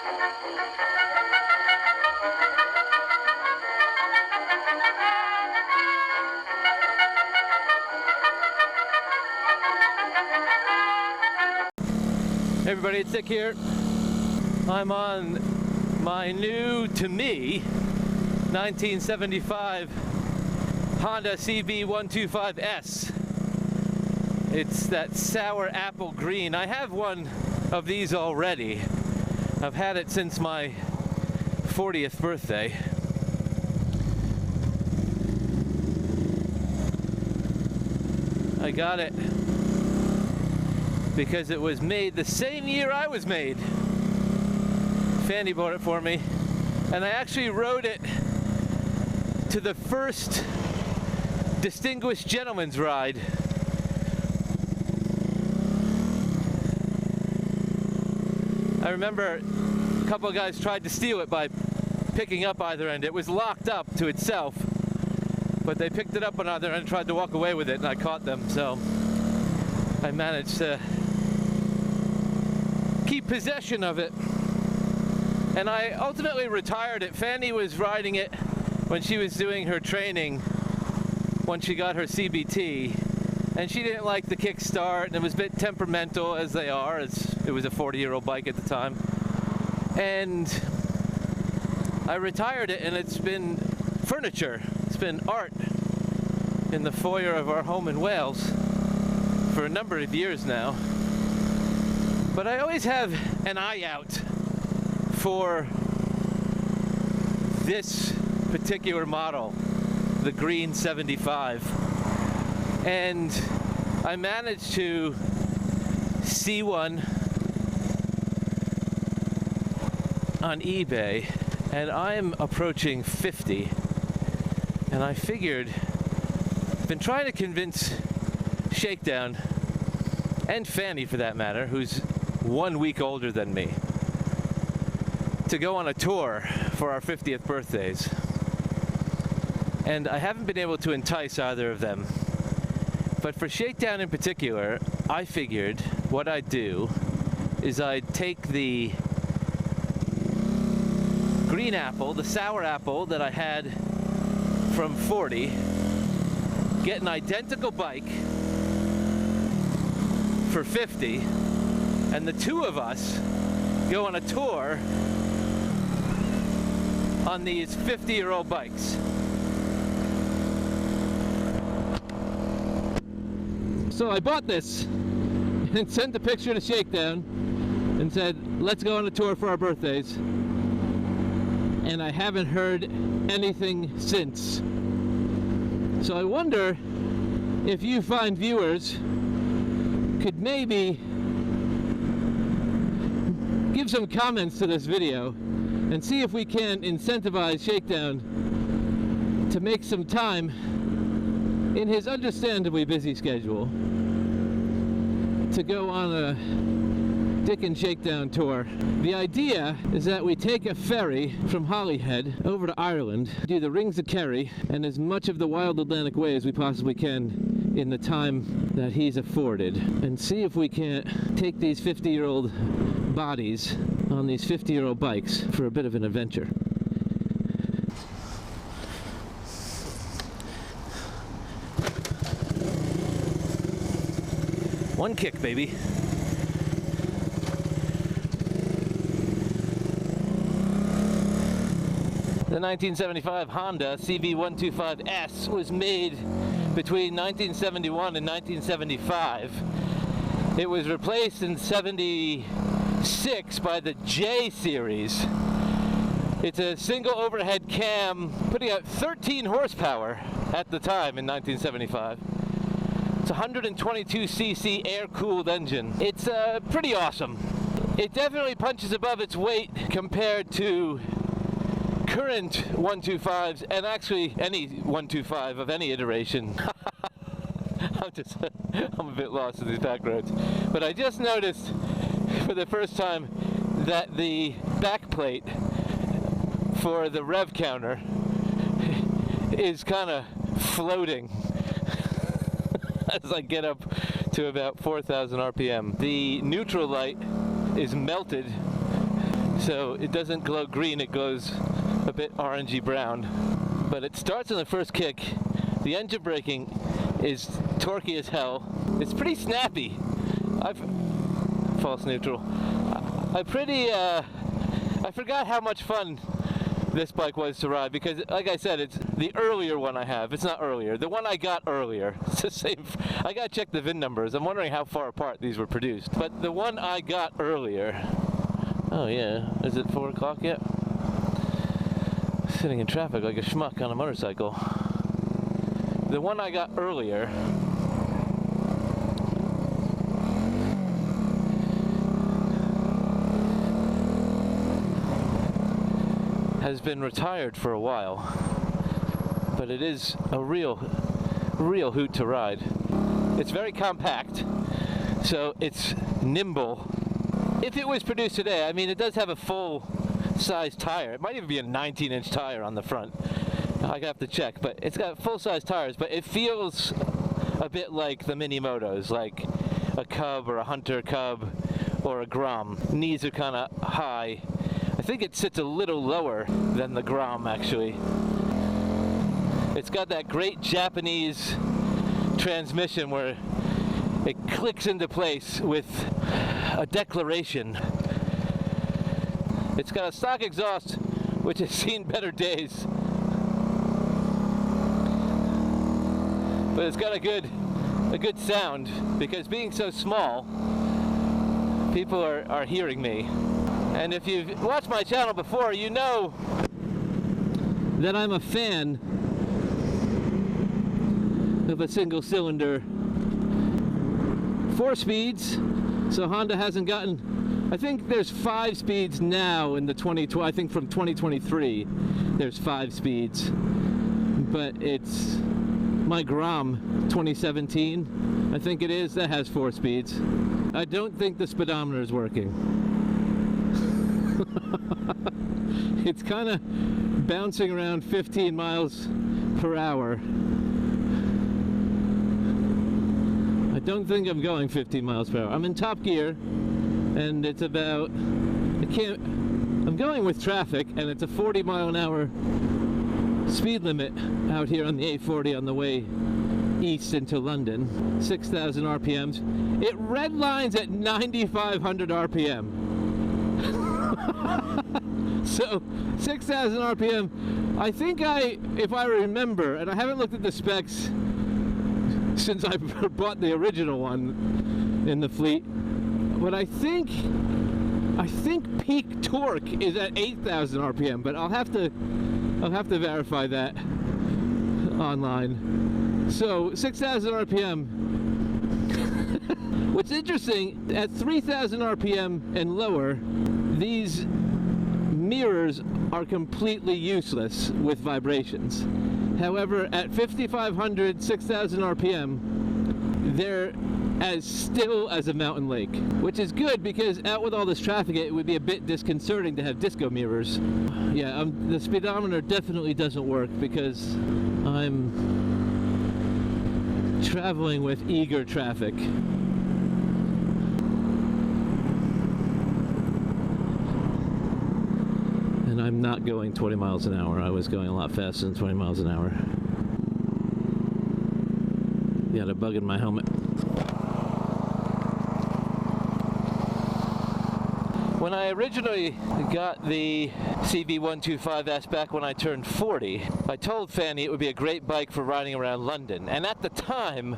Hey everybody, it's Dick here. I'm on my new, to me, 1975 Honda CB125s. It's that sour apple green. I have one of these already. I've had it since my 40th birthday. I got it because it was made the same year I was made. Fanny bought it for me, and I actually rode it to the first Distinguished Gentleman's Ride. I remember a couple of guys tried to steal it by picking up either end. It was locked up to itself, but they picked it up on either end and tried to walk away with it, and I caught them, so I managed to keep possession of it. And I ultimately retired it. Fanny was riding it when she was doing her training when she got her CBT, and she didn't like the kickstart, and it was a bit temperamental, as they are, as it was a 40-year-old bike at the time. And I retired it, and it's been furniture. It's been art in the foyer of our home in Wales for a number of years now. But I always have an eye out for this particular model, the green 75. And I managed to see one on eBay, and I'm approaching 50. And I figured, I've been trying to convince Shakedown, and Fanny for that matter, who's 1 week older than me, to go on a tour for our 50th birthdays. And I haven't been able to entice either of them. But for Shakedown in particular, I figured what I'd do is I'd take the green apple, the sour apple that I had from 40, get an identical bike for 50, and the two of us go on a tour on these 50-year-old bikes. So I bought this and sent a picture to Shakedown and said, let's go on a tour for our birthdays. And I haven't heard anything since. So I wonder if you fine viewers could maybe give some comments to this video and see if we can incentivize Shakedown to make some time in his understandably busy schedule to go on a Dick and Shakedown tour. The idea is that we take a ferry from Holyhead over to Ireland, do the Rings of Kerry, and as much of the wild Atlantic way as we possibly can in the time that he's afforded, and see if we can't take these 50-year-old bodies on these 50-year-old bikes for a bit of an adventure. One kick, baby. The 1975 Honda CB125s was made between 1971 and 1975. It was replaced in 76 by the J series. It's a single overhead cam, putting out 13 horsepower at the time in 1975. It's a 122cc air-cooled engine. It's pretty awesome. It definitely punches above its weight compared to current 125s, and actually any 125 of any iteration. I'm a bit lost in these back roads. But I just noticed for the first time that the back plate for the rev counter is kind of floating as I get up to about 4,000 RPM. The neutral light is melted so it doesn't glow green, it glows a bit orangey brown. But it starts on the first kick. The engine braking is torquey as hell. It's pretty snappy. False neutral. I forgot how much fun this bike was to ride, because like I said, it's the earlier one I have. It's not earlier. The one I got earlier. It's the same. I gotta check the VIN numbers. I'm wondering how far apart these were produced. But the one I got earlier. Oh yeah. Is it 4 o'clock yet? Sitting in traffic like a schmuck on a motorcycle. The one I got earlier has been retired for a while, but it is a real hoot to ride. It's very compact, so it's nimble. If it was produced today, I mean, it does have a full size tire. It might even be a 19-inch tire on the front. I have to check, but it's got full-size tires, but it feels a bit like the mini motos, like a Cub or a Hunter Cub or a Grom. Knees are kind of high. I think it sits a little lower than the Grom, actually. It's got that great Japanese transmission where it clicks into place with a declaration. It's got a stock exhaust, which has seen better days. But it's got a good sound, because being so small, people are hearing me. And if you've watched my channel before, you know that I'm a fan of a single cylinder 4 speeds. So Honda hasn't gotten, I think there's 5 speeds now in the 2020, I think from 2023 there's 5 speeds. But it's my Grom 2017, I think it is, that has 4 speeds. I don't think the speedometer is working. It's kind of bouncing around 15 miles per hour. I don't think I'm going 15 miles per hour. I'm in top gear, and it's about, I'm going with traffic, and it's a 40-mile-an-hour speed limit out here on the A40 on the way east into London. 6,000 RPMs. It redlines at 9,500 RPM. So 6,000 RPM. I think if I remember, and I haven't looked at the specs since I bought the original one in the fleet, but I think peak torque is at 8,000 RPM, but I'll have to verify that online. So 6,000 RPM. What's interesting, at 3,000 RPM and lower, these mirrors are completely useless with vibrations. However, at 5,500, 6,000 RPM, they're as still as a mountain lake, which is good, because out with all this traffic, it would be a bit disconcerting to have disco mirrors. Yeah, the speedometer definitely doesn't work, because I'm traveling with eager traffic. And I'm not going 20 miles an hour. I was going a lot faster than 20 miles an hour. Got a bug in my helmet. When I originally got the CB125s back when I turned 40, I told Fanny it would be a great bike for riding around London. And at the time,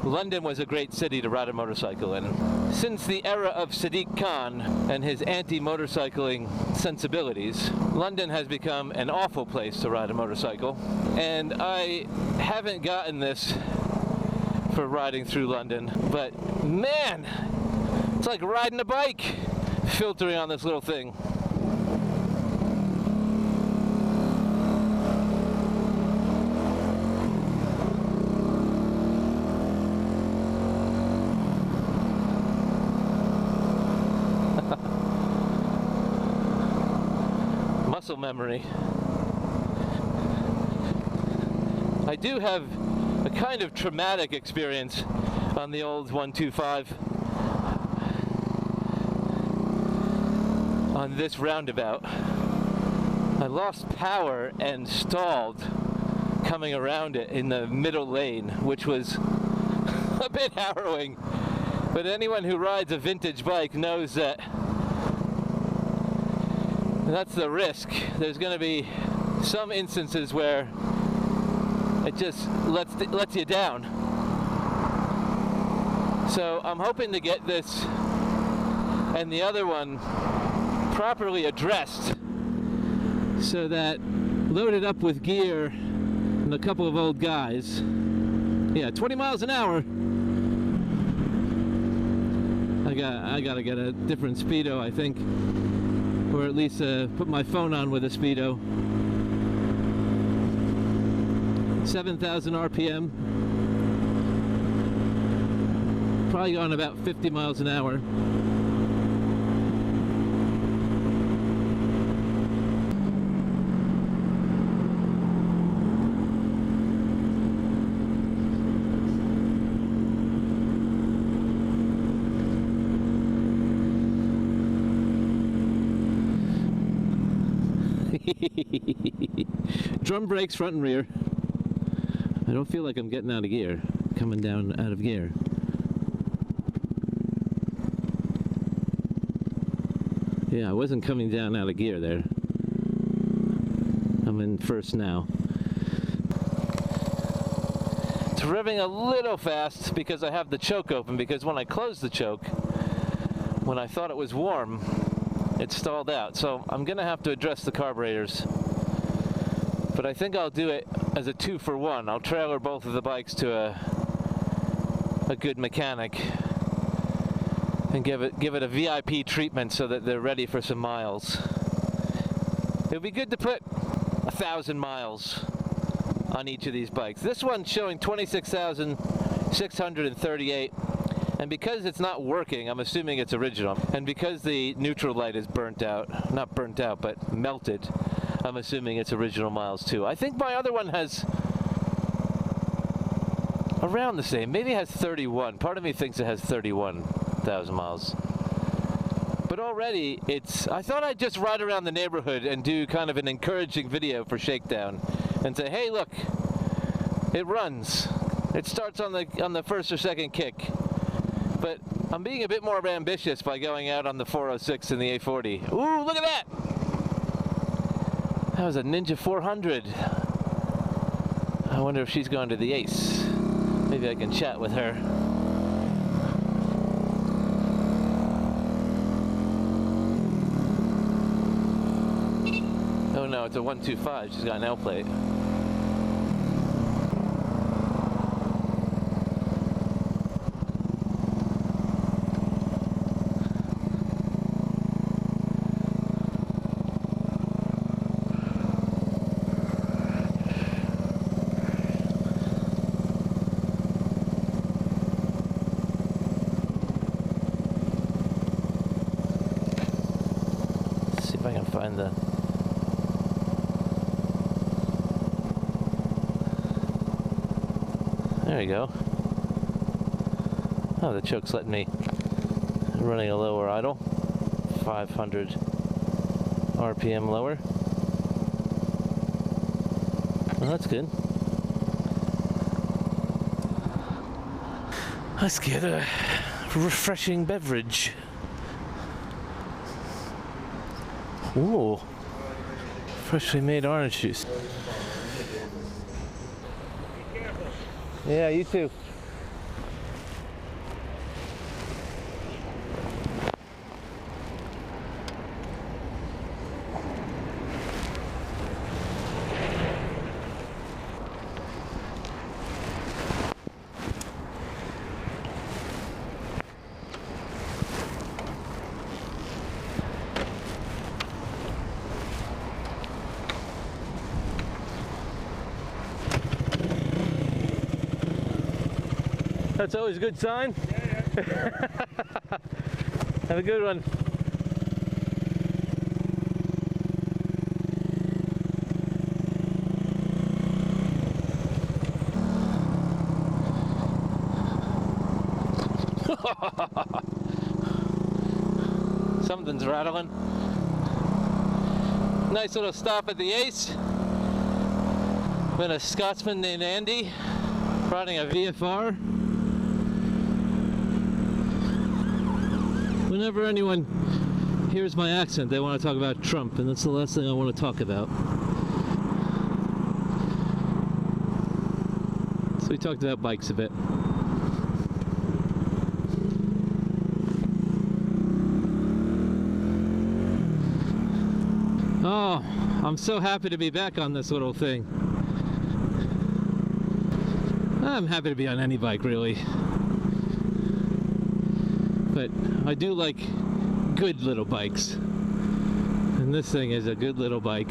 London was a great city to ride a motorcycle in. Since the era of Sadiq Khan and his anti-motorcycling sensibilities, London has become an awful place to ride a motorcycle. And I haven't gotten this for riding through London, but man, it's like riding a bike, filtering on this little thing. Muscle memory. I do have a kind of traumatic experience on the old 125. on this roundabout. I lost power and stalled coming around it in the middle lane, which was a bit harrowing. But anyone who rides a vintage bike knows that that's the risk. There's going to be some instances where it just lets you down. So I'm hoping to get this and the other one properly addressed, so that loaded up with gear and a couple of old guys, yeah, 20 miles an hour. I gotta get a different speedo, I think, or at least put my phone on with a speedo. 7,000 RPM, probably going about 50 miles an hour. Drum brakes front and rear. I don't feel like I'm getting out of gear, coming down out of gear. Yeah, I wasn't coming down out of gear there. I'm in first now. It's revving a little fast because I have the choke open, because when I closed the choke, when I thought it was warm, it stalled out. So I'm gonna have to address the carburetors. But I think I'll do it as a 2-for-1. I'll trailer both of the bikes to a good mechanic and give it a VIP treatment so that they're ready for some miles. It would be good to put 1,000 miles on each of these bikes. This one's showing 26,638, and because it's not working, I'm assuming it's original. And because the neutral light is burnt out, not burnt out, but melted, I'm assuming it's original miles too. I think my other one has around the same. Maybe it has 31. Part of me thinks it has 31,000 miles. But already it's, I thought I'd just ride around the neighborhood and do kind of an encouraging video for Shakedown and say, hey look, it runs. It starts on the first or second kick. But I'm being a bit more ambitious by going out on the 406 and the A40. Ooh, look at that! That was a Ninja 400. I wonder if she's going to the Ace. Maybe I can chat with her. Oh no, it's a 125. She's got an L plate. If I can find the... There we go. Oh, the choke's letting me running a lower idle. 500 RPM lower. Well, that's good. Let's get a refreshing beverage. Ooh, freshly made orange juice. Yeah, you too. That's always a good sign. Yeah. Have a good one. Something's rattling. Nice little stop at the Ace. With a Scotsman named Andy riding a VFR. Whenever anyone hears my accent, they want to talk about Trump, and that's the last thing I want to talk about. So we talked about bikes a bit. Oh, I'm so happy to be back on this little thing. I'm happy to be on any bike, really. But I do like good little bikes. And this thing is a good little bike.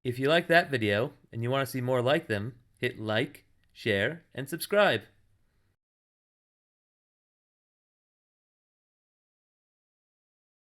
If you like that video and you want to see more like them, hit like, share, and subscribe.